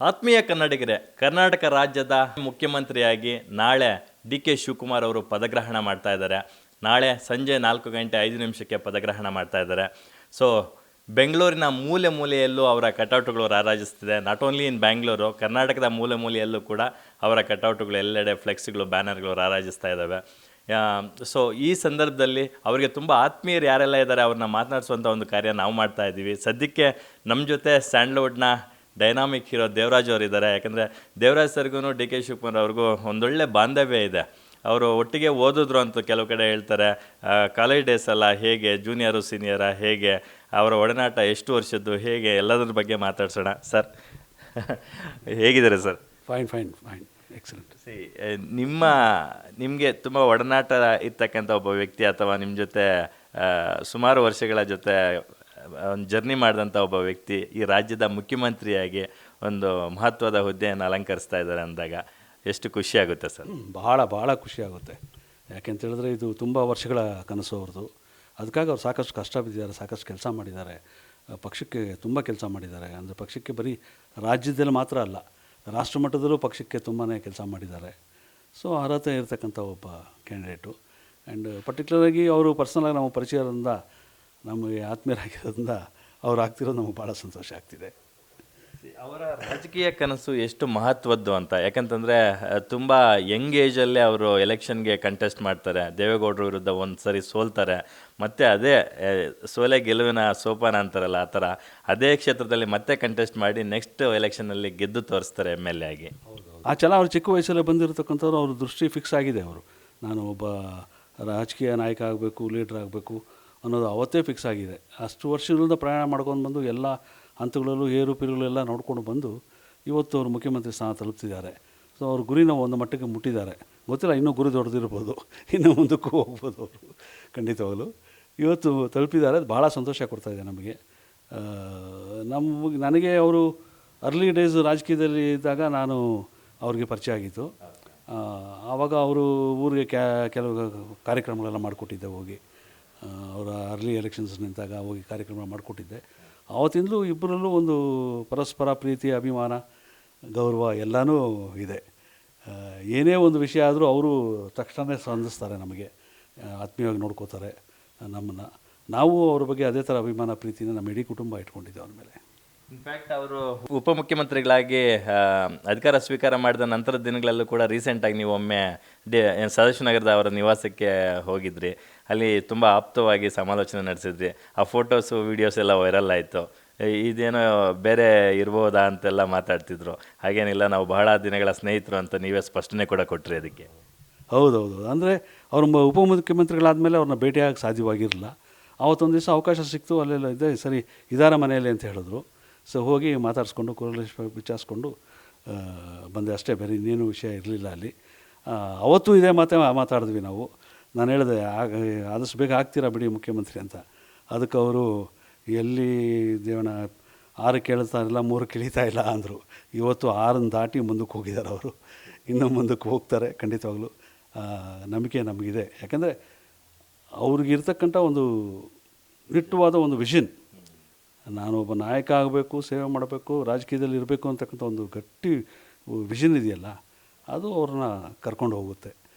ಆತ್ಮೀಯ ಕನ್ನಡಿಗರೇ, ಕರ್ನಾಟಕ ರಾಜ್ಯದ ಮುಖ್ಯಮಂತ್ರಿಯಾಗಿ ನಾಳೆ ಡಿ.ಕೆ. ಶಿವಕುಮಾರ್ ಅವರು ಪದಗ್ರಹಣ ಮಾಡ್ತಾ ಇದ್ದಾರೆ. ನಾಳೆ ಸಂಜೆ 4:05 ಪದಗ್ರಹಣ ಮಾಡ್ತಾ ಇದ್ದಾರೆ. ಸೊ ಬೆಂಗಳೂರಿನ ಮೂಲೆ ಮೂಲೆಯಲ್ಲೂ ಅವರ ಕಟೌಟ್ಗಳು ರಾರಾಜಿಸ್ತಿದೆ. ನಾಟ್ ಓನ್ಲಿ ಇನ್ ಬ್ಯಾಂಗ್ಳೂರು, ಕರ್ನಾಟಕದ ಮೂಲೆ ಮೂಲೆಯಲ್ಲೂ ಕೂಡ ಅವರ ಕಟೌಟ್ಗಳು ಎಲ್ಲೆಡೆ ಫ್ಲೆಕ್ಸ್ಗಳು, ಬ್ಯಾನರ್ಗಳು ರಾರಾಜಿಸ್ತಾ ಇದ್ದಾವೆ. ಸೊ ಈ ಸಂದರ್ಭದಲ್ಲಿ ಅವರಿಗೆ ತುಂಬ ಆತ್ಮೀಯರು ಯಾರೆಲ್ಲ ಇದ್ದಾರೆ ಅವ್ರನ್ನ ಮಾತನಾಡಿಸುವಂಥ ಒಂದು ಕಾರ್ಯ ನಾವು ಮಾಡ್ತಾ ಇದ್ದೀವಿ. ಸದ್ಯಕ್ಕೆ ನಮ್ಮ ಜೊತೆ ಸ್ಯಾಂಡ್ಲ್ವುಡ್ನ ಡೈನಾಮಿಕ್ ಹೀರೋ ದೇವರಾಜ್ ಅವರು ಇದ್ದಾರೆ. ಯಾಕಂದರೆ ದೇವರಾಜ್ ಸರ್ಗೂ ಡಿ.ಕೆ. ಶಿವಕುಮಾರ್ ಅವ್ರಿಗೂ ಒಂದೊಳ್ಳೆ ಬಾಂಧವ್ಯ ಇದೆ. ಅವರು ಒಟ್ಟಿಗೆ ಓದಿದ್ರು ಅಂತ ಕೆಲವು ಕಡೆ ಹೇಳ್ತಾರೆ. ಕಾಲೇಜ್ ಡೇಸ್ ಎಲ್ಲ ಹೇಗೆ, ಜೂನಿಯರು ಸೀನಿಯರ ಹೇಗೆ, ಅವರ ಒಡನಾಟ ಎಷ್ಟು ವರ್ಷದ್ದು, ಹೇಗೆ, ಎಲ್ಲದ್ರ ಬಗ್ಗೆ ಮಾತಾಡ್ಸೋಣ. ಸರ್ ಹೇಗಿದ್ದಾರೆ ಸರ್? Fine excellent. ನಿಮಗೆ ತುಂಬ ಒಡನಾಟ ಇರ್ತಕ್ಕಂಥ ಒಬ್ಬ ವ್ಯಕ್ತಿ ಅಥವಾ ನಿಮ್ಮ ಜೊತೆ ಸುಮಾರು ವರ್ಷಗಳ ಜೊತೆ ಒಂದು ಜರ್ನಿ ಮಾಡಿದಂಥ ಒಬ್ಬ ವ್ಯಕ್ತಿ ಈ ರಾಜ್ಯದ ಮುಖ್ಯಮಂತ್ರಿಯಾಗಿ ಒಂದು ಮಹತ್ವದ ಹುದ್ದೆಯನ್ನು ಅಲಂಕರಿಸ್ತಾ ಇದ್ದಾರೆ ಅಂದಾಗ ಎಷ್ಟು ಖುಷಿಯಾಗುತ್ತೆ ಸರ್? ಭಾಳ ಖುಷಿಯಾಗುತ್ತೆ. ಯಾಕೆಂತ ಹೇಳಿದ್ರೆ ಇದು ತುಂಬ ವರ್ಷಗಳ ಕನಸು ಅವ್ರದ್ದು. ಅದಕ್ಕಾಗಿ ಅವ್ರು ಸಾಕಷ್ಟು ಕಷ್ಟ ಬಿದ್ದಿದ್ದಾರೆ, ಸಾಕಷ್ಟು ಕೆಲಸ ಮಾಡಿದ್ದಾರೆ, ಪಕ್ಷಕ್ಕೆ ತುಂಬ ಕೆಲಸ ಮಾಡಿದ್ದಾರೆ. ಅಂದರೆ ಪಕ್ಷಕ್ಕೆ ಬರೀ ರಾಜ್ಯದಲ್ಲಿ ಮಾತ್ರ ಅಲ್ಲ, ರಾಷ್ಟ್ರ ಮಟ್ಟದಲ್ಲೂ ಪಕ್ಷಕ್ಕೆ ತುಂಬಾ ಕೆಲಸ ಮಾಡಿದ್ದಾರೆ. ಸೊ ಅರ್ಹತೆ ಇರತಕ್ಕಂಥ ಒಬ್ಬ ಕ್ಯಾಂಡಿಡೇಟು. ಆ್ಯಂಡ್ ಪರ್ಟಿಕ್ಯುಲರಾಗಿ ಅವರು ಪರ್ಸನಲಾಗಿ ನಮ್ಮ ಪರಿಚಯದಿಂದ, ನಮಗೆ ಆತ್ಮೀಯರಾಗಿರೋದ್ರಿಂದ ಅವ್ರು ಆಗ್ತಿರೋದು ನಮಗೆ ಭಾಳ ಸಂತೋಷ ಆಗ್ತಿದೆ. ಅವರ ರಾಜಕೀಯ ಕನಸು ಎಷ್ಟು ಮಹತ್ವದ್ದು ಅಂತ, ಯಾಕಂತಂದರೆ ತುಂಬ ಯಂಗ್ ಏಜಲ್ಲೇ ಅವರು ಎಲೆಕ್ಷನ್ಗೆ ಕಂಟೆಸ್ಟ್ ಮಾಡ್ತಾರೆ. ದೇವೇಗೌಡರ ವಿರುದ್ಧ ಒಂದು ಸರಿ ಸೋಲ್ತಾರೆ, ಮತ್ತು ಅದೇ ಸೋಲೆ ಗೆಲುವಿನ ಸೋಪಾನ ಅಂತಾರಲ್ಲ, ಆ ಥರ ಅದೇ ಕ್ಷೇತ್ರದಲ್ಲಿ ಮತ್ತೆ ಕಂಟೆಸ್ಟ್ ಮಾಡಿ ನೆಕ್ಸ್ಟ್ ಎಲೆಕ್ಷನಲ್ಲಿ ಗೆದ್ದು ತೋರಿಸ್ತಾರೆ MLA ಆಗಿ. ಆ ಛಲ ಅವ್ರು ಚಿಕ್ಕ ವಯಸ್ಸಲ್ಲೇ ಬಂದಿರತಕ್ಕಂಥವ್ರು. ಅವ್ರ ದೃಷ್ಟಿ ಫಿಕ್ಸ್ ಆಗಿದೆ. ನಾನು ಒಬ್ಬ ರಾಜಕೀಯ ನಾಯಕ ಆಗಬೇಕು, ಲೀಡ್ರ್ ಆಗಬೇಕು ಅನ್ನೋದು ಅವತ್ತೇ ಫಿಕ್ಸ್ ಆಗಿದೆ. ಅಷ್ಟು ವರ್ಷಗಳಿಂದ ಪ್ರಯಾಣ ಮಾಡ್ಕೊಂಡು ಬಂದು ಎಲ್ಲ ಹಂತಗಳಲ್ಲೂ ಏರುಪೇರುಗಳೆಲ್ಲ ನೋಡ್ಕೊಂಡು ಬಂದು ಇವತ್ತು ಅವರು ಮುಖ್ಯಮಂತ್ರಿ ಸ್ಥಾನ ತಲುಪ್ತಿದ್ದಾರೆ. ಸೊ ಅವ್ರ ಗುರಿನ ಒಂದು ಮಟ್ಟಕ್ಕೆ ಮುಟ್ಟಿದ್ದಾರೆ. ಗೊತ್ತಿಲ್ಲ, ಇನ್ನೂ ಗುರಿ ದೊಡ್ಡದಿರ್ಬೋದು, ಇನ್ನೂ ಮುಂದಕ್ಕೂ ಹೋಗ್ಬೋದು ಅವರು ಖಂಡಿತವಾಗಲು. ಇವತ್ತು ತಲುಪಿದ್ದಾರೆ, ಅದು ಭಾಳ ಸಂತೋಷ ಕೊಡ್ತಾಯಿದೆ ನಮಗೆ. ನನಗೆ ಅವರು ಅರ್ಲಿ ಡೇಸ್ ರಾಜಕೀಯದಲ್ಲಿ ಇದ್ದಾಗ ನಾನು ಅವ್ರಿಗೆ ಪರಿಚಯ ಆಗಿತ್ತು. ಆವಾಗ ಅವರು ಊರಿಗೆ ಕೆಲವು ಕಾರ್ಯಕ್ರಮಗಳೆಲ್ಲ ಮಾಡಿಕೊಟ್ಟಿದ್ದೆ. ಹೋಗಿ ಅವರ ಅರ್ಲಿ ಎಲೆಕ್ಷನ್ಸ್ ನಿಂತಾಗ ಹೋಗಿ ಕಾರ್ಯಕ್ರಮ ಮಾಡಿಕೊಟ್ಟಿದ್ದೆ. ಆವತ್ತಿಂದಲೂ ಇಬ್ಬರಲ್ಲೂ ಒಂದು ಪರಸ್ಪರ ಪ್ರೀತಿ, ಅಭಿಮಾನ, ಗೌರವ ಎಲ್ಲನೂ ಇದೆ. ಏನೇ ಒಂದು ವಿಷಯ ಆದರೂ ಅವರು ತಕ್ಷಣ ಸ್ಪಂದಿಸ್ತಾರೆ, ನಮಗೆ ಆತ್ಮೀಯವಾಗಿ ನೋಡ್ಕೋತಾರೆ ನಮ್ಮನ್ನು. ನಾವು ಅವ್ರ ಬಗ್ಗೆ ಅದೇ ಥರ ಅಭಿಮಾನ, ಪ್ರೀತಿನ ನಮ್ಮ ಇಡೀ ಕುಟುಂಬ ಇಟ್ಕೊಂಡಿದ್ದೇವೆ ಅವ್ರ ಮೇಲೆ. ಇನ್ಫ್ಯಾಕ್ಟ್ ಅವರು ಉಪಮುಖ್ಯಮಂತ್ರಿಗಳಾಗಿ ಅಧಿಕಾರ ಸ್ವೀಕಾರ ಮಾಡಿದ ನಂತರದ ದಿನಗಳಲ್ಲೂ ಕೂಡ ರೀಸೆಂಟಾಗಿ ನೀವು ಒಮ್ಮೆ ಸದಾಶಿವನಗರದ ಅವರ ನಿವಾಸಕ್ಕೆ ಹೋಗಿದ್ರಿ. ಅಲ್ಲಿ ತುಂಬ ಆಪ್ತವಾಗಿ ಸಮಾಲೋಚನೆ ನಡೆಸಿದ್ರಿ. ಆ ಫೋಟೋಸು, ವೀಡಿಯೋಸ್ ಎಲ್ಲ ವೈರಲ್ ಆಯಿತು. ಇದೇನೋ ಬೇರೆ ಇರ್ಬೋದಾ ಅಂತೆಲ್ಲ ಮಾತಾಡ್ತಿದ್ರು. ಹಾಗೇನಿಲ್ಲ, ನಾವು ಬಹಳ ದಿನಗಳ ಸ್ನೇಹಿತರು ಅಂತ ನೀವೇ ಸ್ಪಷ್ಟನೆ ಕೂಡ ಕೊಟ್ಟರಿ ಅದಕ್ಕೆ. ಹೌದೌದು. ಅಂದರೆ ಅವರು ಉಪಮುಖ್ಯಮಂತ್ರಿಗಳಾದಮೇಲೆ ಅವ್ರನ್ನ ಭೇಟಿಯಾಗಕ್ಕೆ ಸಾಧ್ಯವಾಗಿರಲಿಲ್ಲ. ಆವತ್ತೊಂದು ದಿವಸ ಅವಕಾಶ ಸಿಕ್ತು. ಅಲ್ಲೆಲ್ಲ ಇದೆ, ಸರಿ ಇದಾರ ಮನೆಯಲ್ಲಿ ಅಂತ ಹೇಳಿದ್ರು. ಸೊ ಹೋಗಿ ಮಾತಾಡಿಸ್ಕೊಂಡು, ವಿಚಾರಿಸ್ಕೊಂಡು ಬಂದೆ ಅಷ್ಟೇ, ಬೇರೆ ಇನ್ನೇನು ವಿಷಯ ಇರಲಿಲ್ಲ ಅಲ್ಲಿ. ಅವತ್ತು ಇದೇ ಮಾತಾಡಿದ್ವಿ ನಾವು. ನಾನು ಹೇಳಿದೆ, ಆದಷ್ಟು ಬೇಗ ಆಗ್ತೀರಾ ಬಿಡಿ ಮುಖ್ಯಮಂತ್ರಿ ಅಂತ. ಅದಕ್ಕೆ ಅವರು ಎಲ್ಲಿ ದೇವಣ್ಣ 6 ಕೇಳ್ತಾ ಇಲ್ಲ, 3 ಇಳಿತಾ ಇಲ್ಲ ಅಂದರು. ಇವತ್ತು 6 ದಾಟಿ ಮುಂದಕ್ಕೆ ಹೋಗಿದ್ದಾರೆ ಅವರು. ಇನ್ನೂ ಮುಂದಕ್ಕೆ ಹೋಗ್ತಾರೆ ಖಂಡಿತವಾಗ್ಲೂ. ನಂಬಿಕೆ ನಮಗಿದೆ. ಯಾಕಂದರೆ ಅವ್ರಿಗಿರ್ತಕ್ಕಂಥ ಒಂದು ನಿಟ್ಟವಾದ ಒಂದು ವಿಷನ್, ನಾನು ಒಬ್ಬ ನಾಯಕ ಆಗಬೇಕು, ಸೇವೆ ಮಾಡಬೇಕು, ರಾಜಕೀಯದಲ್ಲಿ ಇರಬೇಕು ಅಂತಕ್ಕಂಥ ಒಂದು ಗಟ್ಟಿ ವಿಷನ್ ಇದೆಯಲ್ಲ, ಅದು ಅವ್ರನ್ನ ಕರ್ಕೊಂಡು ಹೋಗುತ್ತೆ.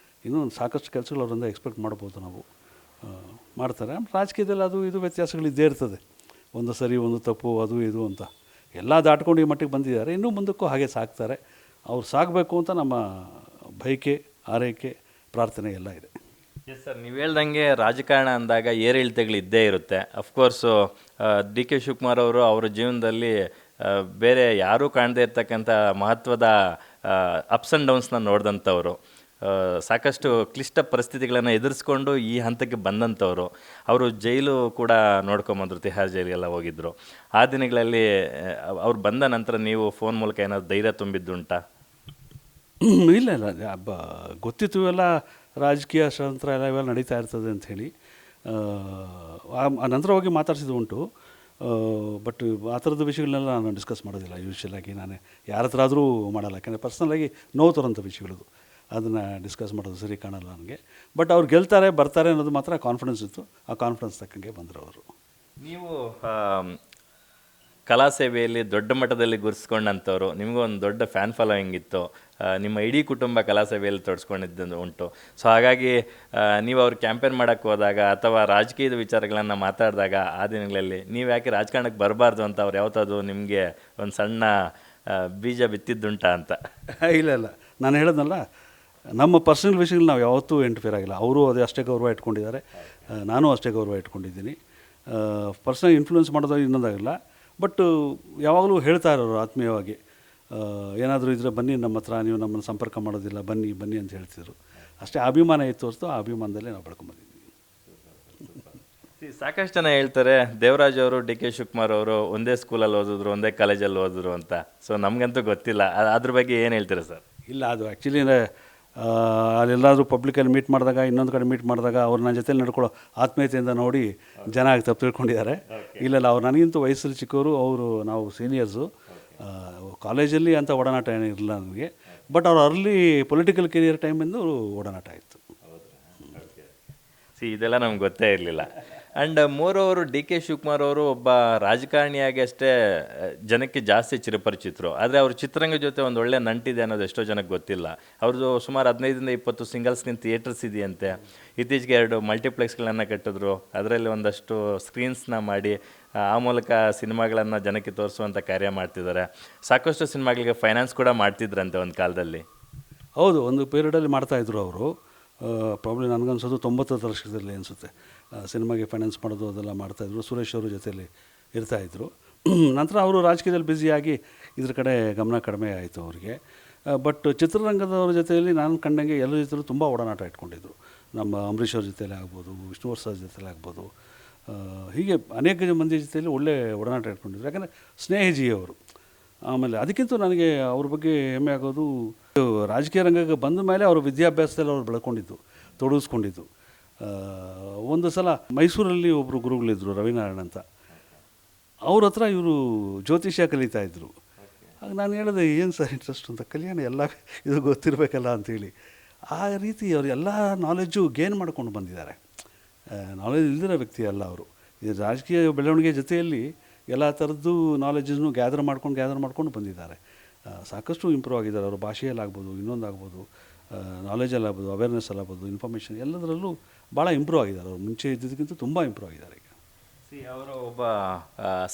ಇನ್ನೂ ಸಾಕಷ್ಟು ಕೆಲಸಗಳು ಅವರಿಂದ ಎಕ್ಸ್ಪೆಕ್ಟ್ ಮಾಡ್ಬೋದು ನಾವು. ಮಾಡ್ತಾರೆ. ರಾಜಕೀಯದಲ್ಲಿ ಅದು ಇದು ವ್ಯತ್ಯಾಸಗಳಿದ್ದೇ ಇರ್ತದೆ. ಒಂದು ಸರಿ, ಒಂದು ತಪ್ಪು, ಅದು ಇದು ಅಂತ ಎಲ್ಲ ದಾಟ್ಕೊಂಡು ಈ ಮಟ್ಟಿಗೆ ಬಂದಿದ್ದಾರೆ. ಇನ್ನೂ ಮುಂದಕ್ಕೂ ಹಾಗೆ ಸಾಕ್ತಾರೆ. ಅವ್ರು ಸಾಗಬೇಕು ಅಂತ ನಮ್ಮ ಬಯಕೆ, ಆರೈಕೆ, ಪ್ರಾರ್ಥನೆ ಎಲ್ಲ ಇದೆ. ಎಸ್ ಸರ್, ನೀವು ಹೇಳ್ದಂಗೆ ರಾಜಕಾರಣ ಅಂದಾಗ ಏರಿಳಿತಗಳು ಇದ್ದೇ ಇರುತ್ತೆ. ಅಫ್ಕೋರ್ಸು ಡಿ.ಕೆ. ಶಿವಕುಮಾರ್ ಅವರು ಅವರ ಜೀವನದಲ್ಲಿ ಬೇರೆ ಯಾರೂ ಕಾಣದೇ ಇರ್ತಕ್ಕಂಥ ಮಹತ್ವದ ಅಪ್ಸ್ ಆ್ಯಂಡ್ ಡೌನ್ಸ್ನ ನೋಡಿದಂಥವ್ರು. ಸಾಕಷ್ಟು ಕ್ಲಿಷ್ಟ ಪರಿಸ್ಥಿತಿಗಳನ್ನು ಎದುರಿಸ್ಕೊಂಡು ಈ ಹಂತಕ್ಕೆ ಬಂದಂಥವ್ರು. ಅವರು ಜೈಲು ಕೂಡ ನೋಡ್ಕೊಂಬಂದರು, ತಿಹಾರ್ ಜೈಲಿಗೆಲ್ಲ ಹೋಗಿದ್ದರು. ಆ ದಿನಗಳಲ್ಲಿ ಅವ್ರು ಬಂದ ನಂತರ ನೀವು ಫೋನ್ ಮೂಲಕ ಏನಾದ್ರು ಧೈರ್ಯ ತುಂಬಿದ್ದುಂಟಾ? ಇಲ್ಲ ಗೊತ್ತಿತ್ತು ಎಲ್ಲ ರಾಜಕೀಯ ಷಡ್ಯಂತ್ರ ಎಲ್ಲ ಇವೆಲ್ಲ ನಡೀತಾ ಇರ್ತದೆ ಅಂಥೇಳಿ. ಆ ನಂತರ ಹೋಗಿ ಮಾತಾಡ್ಸಿದ್ದು ಉಂಟು. ಬಟ್ ಆ ಥರದ ವಿಷಯಗಳನ್ನೆಲ್ಲ ನಾನು ಡಿಸ್ಕಸ್ ಮಾಡೋದಿಲ್ಲ ಯೂಶ್ವಲಾಗಿ. ನಾನು ಯಾರ ಹತ್ರ ಆದರೂ ಮಾಡಲ್ಲ. ಯಾಕೆಂದರೆ ಪರ್ಸ್ನಲಾಗಿ ನೋವು ತರೋಂಥ ವಿಷಯಗಳು, ಅದನ್ನು ಡಿಸ್ಕಸ್ ಮಾಡೋದು ಸರಿ ಕಾಣಲ್ಲ ನನಗೆ. ಬಟ್ ಅವ್ರು ಗೆಲ್ತಾರೆ, ಬರ್ತಾರೆ ಅನ್ನೋದು ಮಾತ್ರ ಕಾನ್ಫಿಡೆನ್ಸ್ ಇತ್ತು. ಆ ಕಾನ್ಫಿಡೆನ್ಸ್ ತಕ್ಕಂಗೆ ಬಂದರು ಅವರು. ನೀವು ಕಲಾ ಸೇವೆಯಲ್ಲಿ ದೊಡ್ಡ ಮಟ್ಟದಲ್ಲಿ ಗುರುಸ್ಕೊಂಡಂಥವ್ರು, ನಿಮಗೂ ಒಂದು ದೊಡ್ಡ ಫ್ಯಾನ್ ಫಾಲೋಯಿಂಗ್ ಇತ್ತು, ನಿಮ್ಮ ಇಡೀ ಕುಟುಂಬ ಕಲಾ ಸೇವೆಯಲ್ಲಿ ತೊಡಸ್ಕೊಂಡಿದ್ದು ಉಂಟು. ಸೊ ಹಾಗಾಗಿ ನೀವು ಅವ್ರು ಕ್ಯಾಂಪೇನ್ ಮಾಡೋಕ್ಕೆ ಹೋದಾಗ ಅಥವಾ ರಾಜಕೀಯದ ವಿಚಾರಗಳನ್ನು ಮಾತಾಡಿದಾಗ ಆ ದಿನಗಳಲ್ಲಿ ನೀವು ಯಾಕೆ ರಾಜಕಾರಣಕ್ಕೆ ಬರಬಾರ್ದು ಅಂತ ಅವ್ರು ಯಾವತ್ತಾದ್ರು ನಿಮಗೆ ಒಂದು ಸಣ್ಣ ಬೀಜ ಬಿತ್ತಿದ್ದುಂಟಾ ಅಂತ? ಇಲ್ಲ ಇಲ್ಲ, ನಾನು ಹೇಳೋದಲ್ಲ, ನಮ್ಮ ಪರ್ಸನಲ್ ವಿಷಯಗಳು ನಾವು ಯಾವತ್ತೂ ಇಂಟರ್ಫಿಯರ್ ಆಗಿಲ್ಲ. ಅವರು ಅದೇ ಅಷ್ಟೇ ಗೌರವ ಇಟ್ಕೊಂಡಿದ್ದಾರೆ, ನಾನು ಅಷ್ಟೇ ಗೌರವ ಇಟ್ಕೊಂಡಿದ್ದೀನಿ. ಪರ್ಸನಲ್ ಇನ್ಫ್ಲೂಯೆನ್ಸ್ ಮಾಡೋದು ಇನ್ನೊಂದಾಗಿಲ್ಲ. ಬಟ್ ಯಾವಾಗಲೂ ಹೇಳ್ತಾ ಇರೋರು ಆತ್ಮೀಯವಾಗಿ, ಏನಾದರೂ ಇದ್ದರೆ ಬನ್ನಿ ನಮ್ಮ ಹತ್ರ, ನೀವು ನಮ್ಮನ್ನು ಸಂಪರ್ಕ ಮಾಡೋದಿಲ್ಲ, ಬನ್ನಿ ಬನ್ನಿ ಅಂತ ಹೇಳ್ತಿದ್ರು. ಅಷ್ಟೇ ಅಭಿಮಾನ ಇತ್ತು ಹೊರತು ಆ ಅಭಿಮಾನದಲ್ಲೇ ನಾವು ಬೆಳ್ಕೊಂಬಂದಿದ್ವಿ. ಸಾಕಷ್ಟು ಜನ ಹೇಳ್ತಾರೆ ದೇವರಾಜ್ ಅವರು ಡಿ ಕೆ ಶಿವಕುಮಾರ್ ಅವರು ಒಂದೇ ಸ್ಕೂಲಲ್ಲಿ ಓದಿದ್ರು, ಒಂದೇ ಕಾಲೇಜಲ್ಲಿ ಓದಿದ್ರು ಅಂತ. ಸೊ ನಮಗಂತೂ ಗೊತ್ತಿಲ್ಲ, ಅದ್ರ ಬಗ್ಗೆ ಏನು ಹೇಳ್ತೀರಾ ಸರ್? ಇಲ್ಲ, ಅದು ಆ್ಯಕ್ಚುಲಿ ಅಲ್ಲೆಲ್ಲಾದರೂ ಪಬ್ಲಿಕಲ್ಲಿ ಮೀಟ್ ಮಾಡಿದಾಗ, ಇನ್ನೊಂದು ಕಡೆ ಮೀಟ್ ಮಾಡಿದಾಗ ಅವ್ರು ನನ್ನ ಜೊತೆಲಿ ನಡ್ಕೊಳ್ಳೋ ಆತ್ಮೀಯತೆಯಿಂದ ನೋಡಿ ಜನ ತಪ್ಪು ತಿಳ್ಕೊಂಡಿದ್ದಾರೆ. ಇಲ್ಲ, ಅವ್ರು ನನಗಿಂತೂ ವಯಸ್ಸಲ್ಲಿ ಚಿಕ್ಕವರು, ನಾವು ಸೀನಿಯರ್ಸು. ಕಾಲೇಜಲ್ಲಿ ಅಂಥ ಒಡನಾಟ ಏನೂ ಇರಲಿಲ್ಲ ನನಗೆ. ಬಟ್ ಅವ್ರ ಅರ್ಲಿ ಪೊಲಿಟಿಕಲ್ ಕೆರಿಯರ್ ಟೈಮಿಂದ ಒಡನಾಟ ಆಯಿತು. ಇದೆಲ್ಲ ನಮ್ಗೆ ಗೊತ್ತೇ ಇರಲಿಲ್ಲ. And more over D K Shivakumar ಅವರು ಒಬ್ಬ ರಾಜಕಾರಣಿಯಾಗಿ ಅಷ್ಟೇ ಜನಕ್ಕೆ ಜಾಸ್ತಿ ಚಿರಪರಿಚಿತರು. ಆದರೆ ಅವ್ರ ಚಿತ್ರರಂಗ ಜೊತೆ ಒಂದು ಒಳ್ಳೆ ನಂಟಿದೆ ಅನ್ನೋದು ಎಷ್ಟೋ ಜನಕ್ಕೆ ಗೊತ್ತಿಲ್ಲ. ಅವ್ರದ್ದು ಸುಮಾರು 15-20 ಸಿಂಗಲ್ ಸ್ಕ್ರೀನ್ ಥಿಯೇಟರ್ಸ್ ಇದೆಯಂತೆ. ಇತ್ತೀಚೆಗೆ 2 ಮಲ್ಟಿಪ್ಲೆಕ್ಸ್ಗಳನ್ನು ಕಟ್ಟಿದ್ರು, ಅದರಲ್ಲಿ ಒಂದಷ್ಟು ಸ್ಕ್ರೀನ್ಸ್ನ ಮಾಡಿ ಆ ಮೂಲಕ ಸಿನಿಮಾಗಳನ್ನು ಜನಕ್ಕೆ ತೋರಿಸುವಂಥ ಕಾರ್ಯ ಮಾಡ್ತಿದ್ದಾರೆ. ಸಾಕಷ್ಟು ಸಿನಿಮಾಗಳಿಗೆ ಫೈನಾನ್ಸ್ ಕೂಡ ಮಾಡ್ತಿದ್ರಂತೆ ಒಂದು ಕಾಲದಲ್ಲಿ. ಹೌದು, ಒಂದು ಪೀರಿಯಡಲ್ಲಿ ಮಾಡ್ತಾಯಿದ್ರು ಅವರು. ಪ್ರಾಬ್ಲಿ ನನಗನ್ಸೋದು 90ರ ದಶಕದಲ್ಲಿ ಅನಿಸುತ್ತೆ ಸಿನಿಮಾಗೆ ಫೈನಾನ್ಸ್ ಮಾಡೋದು ಅದೆಲ್ಲ ಮಾಡ್ತಾಯಿದ್ರು. ಸುರೇಶ್ ಅವರು ಜೊತೆಯಲ್ಲಿ ಇರ್ತಾಯಿದ್ರು. ನಂತರ ಅವರು ರಾಜಕೀಯದಲ್ಲಿ ಬ್ಯುಸಿಯಾಗಿ ಇದ್ರ ಕಡೆ ಗಮನ ಕಡಿಮೆ ಆಯಿತು ಅವರಿಗೆ. ಬಟ್ ಚಿತ್ರರಂಗದವ್ರ ಜೊತೆಯಲ್ಲಿ ನಾನು ಕಂಡಂಗೆ ಎಲ್ಲರ ಜೊತೆಲೂ ತುಂಬ ಒಡನಾಟ ಇಟ್ಕೊಂಡಿದ್ರು. ನಮ್ಮ ಅಂಬರೀಷ್ ಅವ್ರ ಜೊತೆಯಲ್ಲಿ ಆಗ್ಬೋದು, ವಿಷ್ಣುವರ್ಧನ್ ಸರ್ ಜೊತೆಲಿ ಆಗ್ಬೋದು, ಹೀಗೆ ಅನೇಕ ಮಂದಿ ಜೊತೆಯಲ್ಲಿ ಒಳ್ಳೆ ಒಡನಾಟ ಇಟ್ಕೊಂಡಿದ್ರು. ಯಾಕಂದರೆ ಸ್ನೇಹಜಿ ಅವರು. ಆಮೇಲೆ ಅದಕ್ಕಿಂತ ನನಗೆ ಅವ್ರ ಬಗ್ಗೆ ಹೆಮ್ಮೆ ಆಗೋದು, ರಾಜಕೀಯ ರಂಗಕ್ಕೆ ಬಂದ ಮೇಲೆ ಅವರು ವಿದ್ಯಾಭ್ಯಾಸದಲ್ಲಿ ಅವ್ರು ಬೆಳ್ಕೊಂಡಿದ್ದು, ತೊಡಗಿಸ್ಕೊಂಡಿದ್ದು. ಒಂದು ಸಲ ಮೈಸೂರಲ್ಲಿ ಒಬ್ಬರು ಗುರುಗಳಿದ್ದರು, ರವಿನಾರಾಯಣ್ ಅಂತ. ಅವ್ರ ಹತ್ರ ಇವರು ಜ್ಯೋತಿಷ್ಯ ಕಲಿತಾಯಿದ್ರು. ಆಗ ನಾನು ಹೇಳಿದೆ, ಏನು ಸರ್ ಇಂಟ್ರೆಸ್ಟ್ ಅಂತ, ಕಲ್ಯಾಣ ಎಲ್ಲ ಇದು ಗೊತ್ತಿರಬೇಕಲ್ಲ ಅಂಥೇಳಿ. ಆ ರೀತಿ ಅವರು ಎಲ್ಲ ನಾಲೆಡ್ಜು ಗೇನ್ ಮಾಡ್ಕೊಂಡು ಬಂದಿದ್ದಾರೆ. ನಾಲೆಜ್ ಇಲ್ದಿರೋ ವ್ಯಕ್ತಿ ಅಲ್ಲ ಅವರು. ಈ ರಾಜಕೀಯ ಬೆಳವಣಿಗೆ ಜೊತೆಯಲ್ಲಿ ಎಲ್ಲ ಥರದ್ದು ನಾಲೆಜನ್ನು ಗ್ಯಾದರ್ ಮಾಡ್ಕೊಂಡು ಬಂದಿದ್ದಾರೆ. ಸಾಕಷ್ಟು ಇಂಪ್ರೂವ್ ಆಗಿದ್ದಾರೆ. ಅವರು ಭಾಷೆಯಲ್ಲಾಗ್ಬೋದು, ಇನ್ನೊಂದಾಗ್ಬೋದು, ನಾಲೆಜಲ್ಲಾಗ್ಬೋದು, ಅವೇರ್ನೆಸ್ ಅಲ್ಲಾಗ್ಬೋದು, ಇನ್ಫಾರ್ಮೇಷನ್ ಎಲ್ಲದರಲ್ಲೂ ಭಾಳ ಇಂಪ್ರೂವ್ ಆಗಿದ್ದಾರೆ. ಅವರು ಮುಂಚೆ ಇದ್ದಿದ್ದಕ್ಕಿಂತ ತುಂಬ ಇಂಪ್ರೂವ್ ಆಗಿದ್ದಾರೆ ಈಗ. ಅವರು ಒಬ್ಬ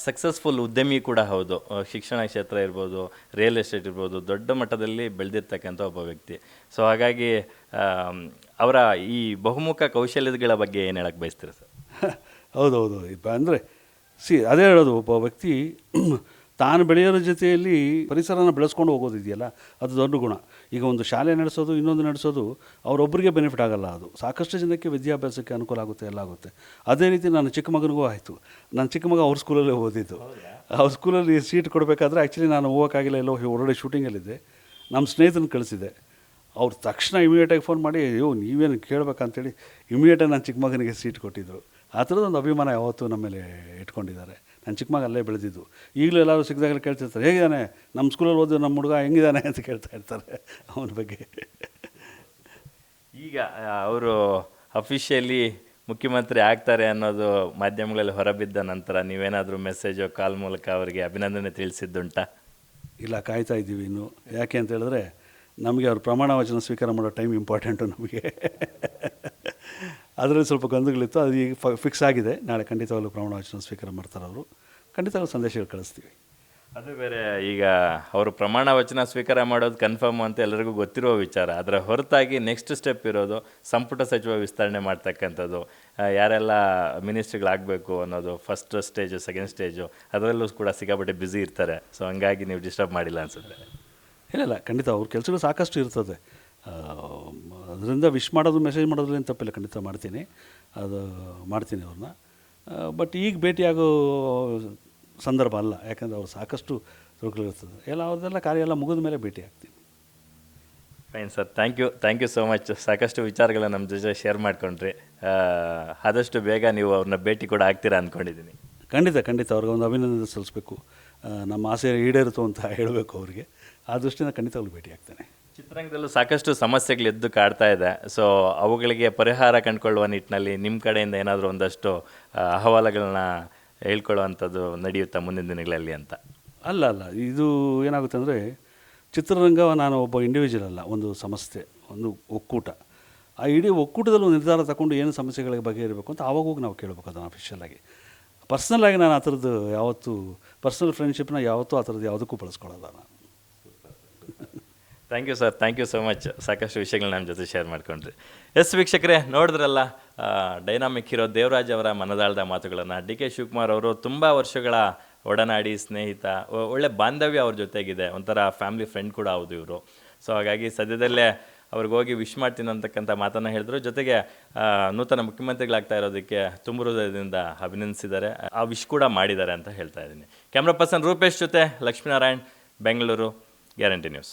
ಸಕ್ಸಸ್ಫುಲ್ ಉದ್ಯಮಿ ಕೂಡ ಹೌದು. ಶಿಕ್ಷಣ ಕ್ಷೇತ್ರ ಇರ್ಬೋದು, ರಿಯಲ್ ಎಸ್ಟೇಟ್ ಇರ್ಬೋದು, ದೊಡ್ಡ ಮಟ್ಟದಲ್ಲಿ ಬೆಳೆದಿರ್ತಕ್ಕಂಥ ಒಬ್ಬ ವ್ಯಕ್ತಿ. ಸೊ ಹಾಗಾಗಿ ಅವರ ಈ ಬಹುಮುಖ ಕೌಶಲ್ಯಗಳ ಬಗ್ಗೆ ಏನು ಹೇಳಕ್ಕೆ ಬಯಸ್ತೀರಾ ಸರ್? ಹೌದೌದು. ಅಂದರೆ ಅದೇ ಹೇಳೋದು, ಒಬ್ಬ ವ್ಯಕ್ತಿ ತಾನು ಬೆಳೆಯೋರ ಜೊತೆಯಲ್ಲಿ ಪರಿಸರನ ಬೆಳೆಸ್ಕೊಂಡು ಹೋಗೋದಿದೆಯಲ್ಲ, ಅದು ದೊಡ್ಡ ಗುಣ. ಈಗ ಒಂದು ಶಾಲೆ ನಡೆಸೋದು, ಇನ್ನೊಂದು ನಡೆಸೋದು ಅವರೊಬ್ಬರಿಗೆ ಬೆನಿಫಿಟ್ ಆಗೋಲ್ಲ. ಅದು ಸಾಕಷ್ಟು ಜನಕ್ಕೆ ವಿದ್ಯಾಭ್ಯಾಸಕ್ಕೆ ಅನುಕೂಲ ಆಗುತ್ತೆ, ಎಲ್ಲ ಆಗುತ್ತೆ. ಅದೇ ರೀತಿ ನನ್ನ ಚಿಕ್ಕ ಮಗನಿಗೂ ಆಯಿತು. ನನ್ನ ಚಿಕ್ಕ ಮಗ ಅವ್ರ ಸ್ಕೂಲಲ್ಲೇ ಓದಿದ್ದು. ಅವ್ರ ಸ್ಕೂಲಲ್ಲಿ ಸೀಟ್ ಕೊಡಬೇಕಾದ್ರೆ ಆ್ಯಕ್ಚುಲಿ ನಾನು ಹೋಗೋಕ್ಕಾಗಿಲ್ಲ, ಎಲ್ಲೋ ಹೊರಗಡೆ ಶೂಟಿಂಗಲ್ಲಿದ್ದೆ. ನಮ್ಮ ಸ್ನೇಹಿತನ ಕಳಿಸಿದೆ. ಅವ್ರು ತಕ್ಷಣ ಇಮಿಡಿಯೇಟಾಗಿ ಫೋನ್ ಮಾಡಿ, ಅಯ್ಯೋ ನೀವೇನು ಕೇಳಬೇಕಂತೇಳಿ ಇಮಿಡಿಯೇಟಾಗಿ ನನ್ನ ಚಿಕ್ಕ ಮಗನಿಗೆ ಸೀಟ್ ಕೊಟ್ಟಿದ್ದರು. ಆ ಥರದೊಂದು ಅಭಿಮಾನ ಯಾವತ್ತೂ ನಮ್ಮ ಮೇಲೆ ಇಟ್ಕೊಂಡಿದ್ದಾರೆ. ನನ್ನ ಚಿಕ್ಕ ಮಗ ಅಲ್ಲೇ ಬೆಳೆದಿದ್ದು. ಈಗಲೂ ಎಲ್ಲರೂ ಸಿಕ್ಕಿದಾಗಲೇ ಕೇಳ್ತಿರ್ತಾರೆ, ಹೇಗಿದ್ದಾನೆ ನಮ್ಮ ಸ್ಕೂಲಲ್ಲಿ ಓದಿದ್ದು ನಮ್ಮ ಹುಡುಗ ಹೆಂಗಿದ್ದಾನೆ ಅಂತ ಕೇಳ್ತಾ ಇರ್ತಾರೆ ಅವನ ಬಗ್ಗೆ. ಈಗ ಅವರು ಅಫಿಷಿಯಲಿ ಮುಖ್ಯಮಂತ್ರಿ ಆಗ್ತಾರೆ ಅನ್ನೋದು ಮಾಧ್ಯಮಗಳಲ್ಲಿ ಹೊರಬಿದ್ದ ನಂತರ ನೀವೇನಾದರೂ ಮೆಸೇಜು ಕಾಲ್ ಮೂಲಕ ಅವರಿಗೆ ಅಭಿನಂದನೆ ತಿಳಿಸಿದ್ದುಂಟಾ? ಇಲ್ಲ, ಕಾಯ್ತಾ ಇದ್ದೀವಿ ಇನ್ನು. ಯಾಕೆ ಅಂತ ಹೇಳಿದ್ರೆ ನಮಗೆ ಅವ್ರ ಪ್ರಮಾಣ ವಚನ ಸ್ವೀಕಾರ ಮಾಡೋ ಟೈಮ್ ಇಂಪಾರ್ಟೆಂಟು ನಮಗೆ. ಅದರಲ್ಲಿ ಸ್ವಲ್ಪ ಗೊಂದಲಗಳಿತ್ತು. ಅದು ಈಗ ಫಿಕ್ಸ್ ಆಗಿದೆ. ನಾಳೆ ಖಂಡಿತವಾಗ್ಲೂ ಪ್ರಮಾಣ ವಚನ ಸ್ವೀಕಾರ ಮಾಡ್ತಾರೆ ಅವರು. ಖಂಡಿತವಾಗ್ಲೂ ಸಂದೇಶಗಳು ಕಳಿಸ್ತೀವಿ. ಅದು ಬೇರೆ, ಈಗ ಅವರು ಪ್ರಮಾಣ ವಚನ ಸ್ವೀಕಾರ ಮಾಡೋದು ಕನ್ಫರ್ಮ್ ಅಂತ ಎಲ್ಲರಿಗೂ ಗೊತ್ತಿರೋ ವಿಚಾರ. ಅದರ ಹೊರತಾಗಿ ನೆಕ್ಸ್ಟ್ ಸ್ಟೆಪ್ ಇರೋದು ಸಂಪುಟ ಸಚಿವ ವಿಸ್ತರಣೆ ಮಾಡ್ತಕ್ಕಂಥದ್ದು, ಯಾರೆಲ್ಲ ಮಿನಿಸ್ಟ್ರಿಗಳಾಗಬೇಕು ಅನ್ನೋದು ಫಸ್ಟ್ ಸ್ಟೇಜು, ಸೆಕೆಂಡ್ ಸ್ಟೇಜು, ಅದರಲ್ಲೂ ಕೂಡ ಸಿಕ್ಕಾಪಟ್ಟೆ ಬ್ಯುಸಿ ಇರ್ತಾರೆ. ಸೊ ಹಂಗಾಗಿ ನೀವು ಡಿಸ್ಟರ್ಬ್ ಮಾಡಿಲ್ಲ ಅನಿಸುತ್ತೆ. ಇಲ್ಲ, ಖಂಡಿತ ಅವ್ರ ಕೆಲಸಗಳು ಸಾಕಷ್ಟು ಇರ್ತದೆ. ಅದರಿಂದ ವಿಶ್ ಮಾಡೋದು, ಮೆಸೇಜ್ ಮಾಡೋದ್ರಲ್ಲಿ ತಪ್ಪಿಲ್ಲ, ಖಂಡಿತ ಮಾಡ್ತೀನಿ. ಮಾಡ್ತೀನಿ ಅವ್ರನ್ನ. ಬಟ್ ಈಗ ಭೇಟಿಯಾಗೋ ಸಂದರ್ಭ ಅಲ್ಲ, ಯಾಕಂದರೆ ಅವ್ರು ಸಾಕಷ್ಟು ತೊಡಕುಗಳಿರ್ತದೆ. ಅವ್ರದ್ದೆಲ್ಲ ಕಾರ್ಯ ಎಲ್ಲ ಮುಗಿದ ಮೇಲೆ ಭೇಟಿ ಆಗ್ತೀನಿ. Fine sir, thank you so much. ಸಾಕಷ್ಟು ವಿಚಾರಗಳನ್ನ ನಮ್ಮ ಜೊತೆ ಶೇರ್ ಮಾಡ್ಕೊಂಡ್ರಿ. ಆದಷ್ಟು ಬೇಗ ನೀವು ಅವ್ರನ್ನ ಭೇಟಿ ಕೂಡ ಆಗ್ತೀರಾ ಅಂದ್ಕೊಂಡಿದ್ದೀನಿ. ಖಂಡಿತ ಅವ್ರಿಗೆ ಒಂದು ಅಭಿನಂದನೆ ಸಲ್ಲಿಸಬೇಕು. ನಮ್ಮ ಆಸೆ ಈಡೇರಿತು ಅಂತ ಹೇಳಬೇಕು ಅವರಿಗೆ. ಆ ದೃಷ್ಟಿಯಿಂದ ಖಂಡಿತ ಅವ್ರಿಗೆ ಭೇಟಿ ಆಗ್ತೇನೆ. ಚಿತ್ರರಂಗದಲ್ಲೂ ಸಾಕಷ್ಟು ಸಮಸ್ಯೆಗಳು ಎದ್ದು ಕಾಡ್ತಾ ಇದೆ. ಸೊ ಅವುಗಳಿಗೆ ಪರಿಹಾರ ಕಂಡುಕೊಳ್ಳುವ ನಿಟ್ಟಿನಲ್ಲಿ ನಿಮ್ಮ ಕಡೆಯಿಂದ ಏನಾದರೂ ಒಂದಷ್ಟು ಅಹವಾಲುಗಳನ್ನ ಹೇಳ್ಕೊಳ್ಳೋ ಅಂಥದ್ದು ನಡೆಯುತ್ತಾ ಮುಂದಿನ ದಿನಗಳಲ್ಲಿ ಅಂತ? ಅಲ್ಲ ಅಲ್ಲ, ಇದು ಏನಾಗುತ್ತೆ ಅಂದರೆ ಚಿತ್ರರಂಗ ನಾನು ಒಬ್ಬ ಇಂಡಿವಿಜುವಲ್ ಅಲ್ಲ, ಒಂದು ಸಂಸ್ಥೆ, ಒಂದು ಒಕ್ಕೂಟ. ಆ ಇಡೀ ಒಕ್ಕೂಟದಲ್ಲಿ ಒಂದು ನಿರ್ಧಾರ ತಗೊಂಡು ಏನು ಸಮಸ್ಯೆಗಳಿಗೆ ಬಗೆಹರಿಬೇಕು ಅಂತ ಆವಾಗ ಹೋಗಿ ನಾವು ಕೇಳಬೇಕು ಅದನ್ನು ಅಫಿಷಿಯಲಾಗಿ. ಪರ್ಸ್ನಲ್ಲಾಗಿ ನಾನು ಆ ಥರದ್ದು ಯಾವತ್ತೂ ಪರ್ಸ್ನಲ್ ಫ್ರೆಂಡ್ಶಿಪ್ನ ಯಾವತ್ತೂ ಆ ಥರದ್ದು ಯಾವುದಕ್ಕೂ ಬಳಸ್ಕೊಳ್ಳಲ್ಲ ನಾನು. Thank you sir, thank you so much. ಸಾಕಷ್ಟು ವಿಷಯಗಳು ನಮ್ಮ ಜೊತೆ ಶೇರ್ ಮಾಡ್ಕೊಂಡ್ರಿ. ಎಸ್ ವೀಕ್ಷಕರೇ, ನೋಡಿದ್ರಲ್ಲ ಡೈನಾಮಿಕ್ ಹೀರೋ ದೇವರಾಜ್ ಅವರ ಮನದಾಳದ ಮಾತುಗಳನ್ನು. ಡಿ ಕೆ ಶಿವಕುಮಾರ್ ಅವರು ತುಂಬ ವರ್ಷಗಳ ಒಡನಾಡಿ, ಸ್ನೇಹಿತ, ಒಳ್ಳೆ ಬಾಂಧವ್ಯ ಅವ್ರ ಜೊತೆಗಿದೆ, ಒಂಥರ ಫ್ಯಾಮಿಲಿ ಫ್ರೆಂಡ್ ಕೂಡ ಹೌದು ಇವರು. ಸೊ ಹಾಗಾಗಿ ಸದ್ಯದಲ್ಲೇ ಅವ್ರಿಗೆ ಹೋಗಿ ವಿಶ್ ಮಾಡ್ತೀನಿ ಅಂತಕ್ಕಂಥ ಮಾತನ್ನು ಹೇಳಿದ್ರು. ಜೊತೆಗೆ ನೂತನ ಮುಖ್ಯಮಂತ್ರಿಗಳಾಗ್ತಾ ಇರೋದಕ್ಕೆ ತುಂಬ ಹೃದಯದಿಂದ ಅಭಿನಂದಿಸಿದ್ದಾರೆ, ಆ ವಿಶ್ ಕೂಡ ಮಾಡಿದ್ದಾರೆ ಅಂತ ಹೇಳ್ತಾ ಇದ್ದೀನಿ. ಕ್ಯಾಮ್ರಾ ಪರ್ಸನ್ ರೂಪೇಶ್ ಜೊತೆ ಲಕ್ಷ್ಮೀನಾರಾಯಣ್, ಬೆಂಗಳೂರು, ಗ್ಯಾರಂಟಿ ನ್ಯೂಸ್.